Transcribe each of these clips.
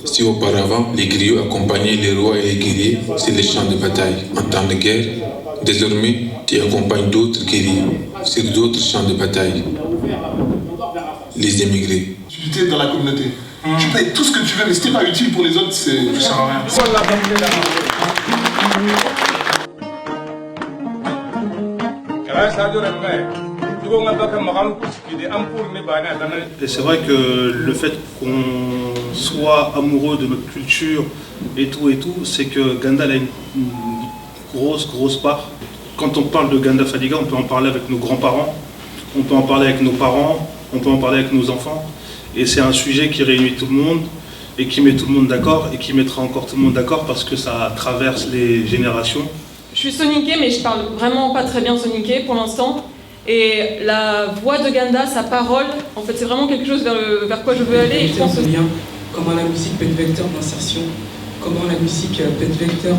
Si auparavant les griots accompagnaient les rois et les guerriers sur les champs de bataille en temps de guerre, désormais tu accompagnes d'autres guerriers sur d'autres champs de bataille. Les émigrés. Tu es dans la communauté. Tu peux être tout ce que tu veux, mais si t'es pas utile pour les autres, c'est... Ça sert à rien. Et c'est vrai que le fait qu'on soit amoureux de notre culture et tout, c'est que Gandal a une grosse part. Quand on parle de Ganda Fadiga, on peut en parler avec nos grands-parents, on peut en parler avec nos parents, on peut en parler avec nos enfants. Et c'est un sujet qui réunit tout le monde et qui met tout le monde d'accord et qui mettra encore tout le monde d'accord parce que ça traverse les générations. Je suis soniquée, mais je parle vraiment pas très bien soniqué pour l'instant. Et la voix de Ganda, sa parole, en fait, c'est vraiment quelque chose vers quoi je veux aller. Et je pense lien, comment la musique peut être vecteur d'insertion, comment la musique peut être vecteur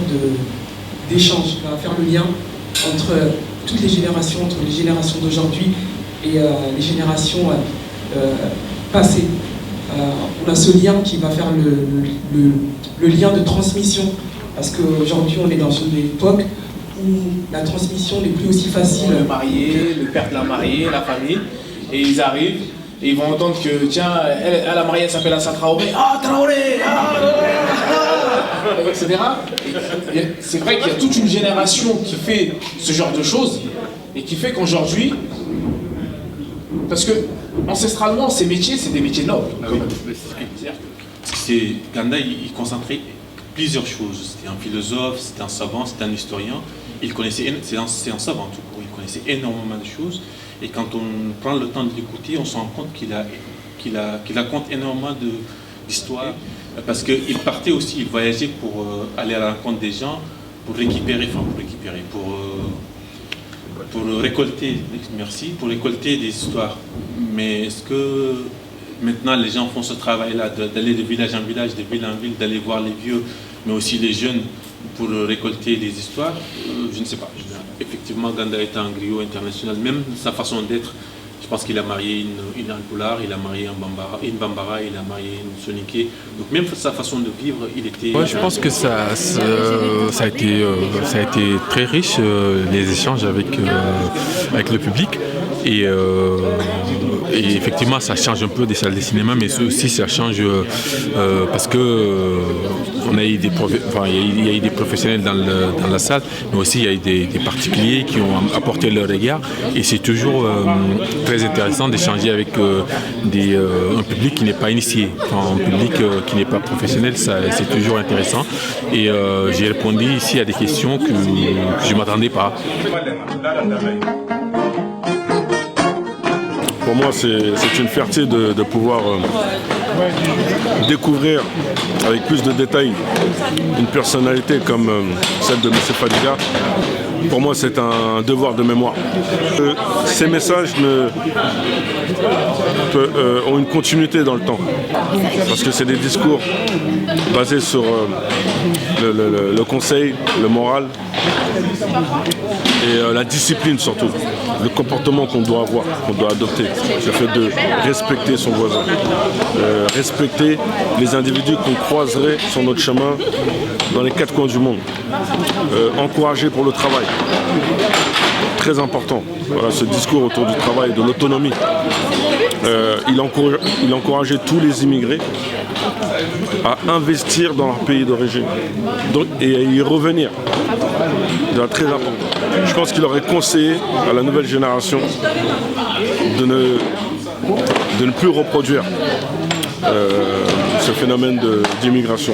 d'échange, va faire le lien entre toutes les générations d'aujourd'hui et les générations passées. On a ce lien qui va faire le lien de transmission, parce qu'aujourd'hui on est dans une époque où la transmission n'est plus aussi facile. Le marié, le père de la mariée, la famille, et ils arrivent et ils vont entendre que tiens, elle la mariée s'appelle Assa Traoré, ah Traoré, etc. Et c'est vrai qu'il y a toute une génération qui fait ce genre de choses et qui fait qu'aujourd'hui, parce que ancestralement ces métiers c'est des métiers nobles. Ganda il concentrait plusieurs choses. C'était un philosophe, c'était un savant, c'était un historien. Il connaissait, c'est un savant tout court, il connaissait énormément de choses. Et quand on prend le temps de l'écouter, on se rend compte qu'il raconte énormément d'histoires. Parce qu'il partait aussi, il voyageait pour aller à la rencontre des gens, pour récolter des histoires. Mais est-ce que maintenant les gens font ce travail-là, d'aller de village en village, de ville en ville, d'aller voir les vieux, mais aussi les jeunes pour récolter des histoires? Je ne sais pas. Effectivement, Ganda est un griot international, même sa façon d'être. Je pense qu'il a marié une Alpulaar, il a marié une Bambara, il a marié une Soniké. Donc même sa façon de vivre, il était... Ouais, je pense que ça a été très riche, les échanges avec le public. Et effectivement, ça change un peu des salles de cinéma, mais aussi ça change parce que on a eu il y a eu des professionnels dans la salle, mais aussi il y a eu des particuliers qui ont apporté leur regard. Et c'est toujours très intéressant d'échanger avec un public qui n'est pas initié, un public qui n'est pas professionnel. C'est toujours intéressant. Et j'ai répondu ici à des questions que je ne m'attendais pas. Pour moi, c'est une fierté de pouvoir découvrir avec plus de détails une personnalité comme celle de M. Fadiga. Pour moi, c'est un devoir de mémoire. Ces messages ont une continuité dans le temps, parce que c'est des discours basés sur le conseil, le moral et la discipline surtout, le comportement qu'on doit avoir, qu'on doit adopter, le fait de respecter son voisin, respecter les individus qu'on croiserait sur notre chemin dans les quatre coins du monde, encourager pour le travail. Très important, voilà, ce discours autour du travail, de l'autonomie. Il encourageait tous les immigrés à investir dans leur pays d'origine et à y revenir. C'est très important. Je pense qu'il aurait conseillé à la nouvelle génération de ne plus reproduire ce phénomène d'immigration.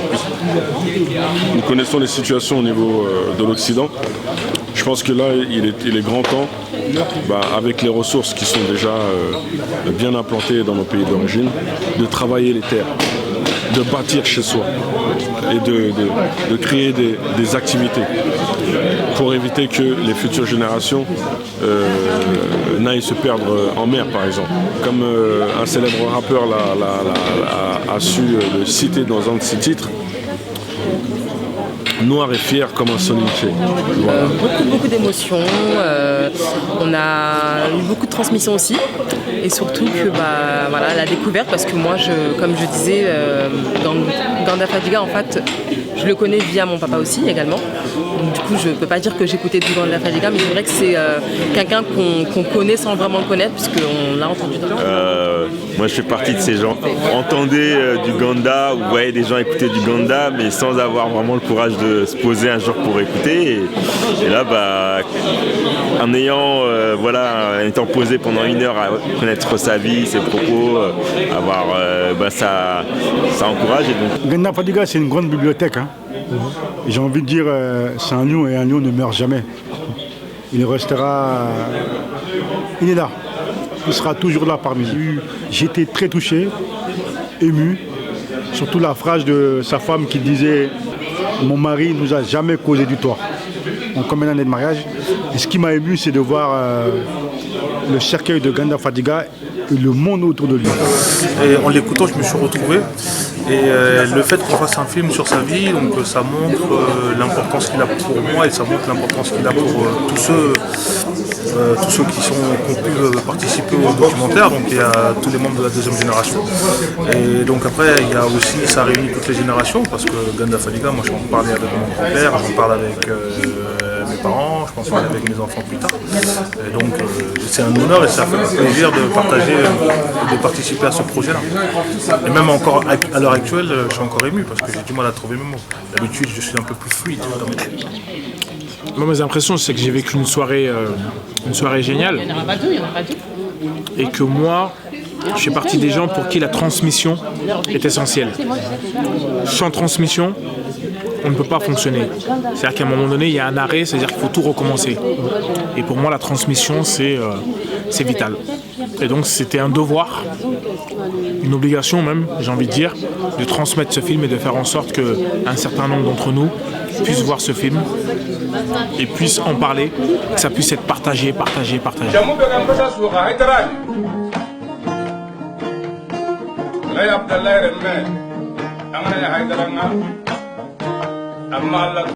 Nous connaissons les situations au niveau de l'Occident. Je pense que là, il est grand temps avec les ressources qui sont déjà bien implantées dans nos pays d'origine, de travailler les terres, de bâtir chez soi et de créer des activités pour éviter que les futures générations n'aillent se perdre en mer, par exemple. Comme un célèbre rappeur a su le citer dans un de ses titres, noir et fier comme un soninché. Voilà. Beaucoup d'émotions, on a eu beaucoup de transmissions aussi, et surtout que voilà, la découverte, parce que moi, comme je disais, Ganda Fadiga, en fait, je le connais via mon papa aussi également. Donc, du coup, je ne peux pas dire que j'écoutais du Ganda Fadiga, mais c'est vrai que c'est quelqu'un qu'on connaît sans vraiment le connaître, puisqu'on l'a entendu dans moi, je fais partie de ces gens. Entendez du Ganda, vous voyez des gens écouter du Ganda, mais sans avoir vraiment le courage de se poser un jour pour écouter. Et là, en ayant, en étant posé pendant 1 heure à connaître sa vie, ses propos, ça encourage. Ganda Fadiga, c'est une grande bibliothèque. Hein. J'ai envie de dire, c'est un lion et un lion ne meurt jamais. Il restera, il est là. Il sera toujours là parmi nous. J'étais très touché, ému, surtout la phrase de sa femme qui disait « Mon mari ne nous a jamais causé du tort ». En combien d'années de mariage. Et ce qui m'a ému, c'est de voir le cercueil de Ganda Fadiga et le monde autour de lui. Et en l'écoutant, je me suis retrouvé. Et le fait qu'on fasse un film sur sa vie, donc ça montre l'importance qu'il a pour moi et ça montre l'importance qu'il a pour tous ceux qui ont pu participer au documentaire. Donc il y a tous les membres de la 2e génération. Et donc après, il y a aussi, ça réunit toutes les générations parce que Ganda Fadiga, moi je peux en parler avec mon grand-père, j'en parle avec mes parents, je pense parler avec mes enfants plus tard. Et donc c'est un honneur et ça fait un plaisir de partager, de participer à ce projet-là. Et même encore à l'heure actuelle, je suis encore ému parce que j'ai du mal à trouver mes mots. D'habitude, je suis un peu plus fluide dans mes têtes. Moi, mes impressions, c'est que j'ai vécu une soirée géniale. Il n'y en aura pas deux. Et que moi, je fais partie des gens pour qui la transmission est essentielle. Sans transmission, on ne peut pas fonctionner. C'est-à-dire qu'à un moment donné, il y a un arrêt, c'est-à-dire qu'il faut tout recommencer. Et pour moi, la transmission, c'est vital. Et donc, c'était un devoir, une obligation même, j'ai envie de dire, de transmettre ce film et de faire en sorte qu'un certain nombre d'entre nous puissent voir ce film et puissent en parler, que ça puisse être partagé.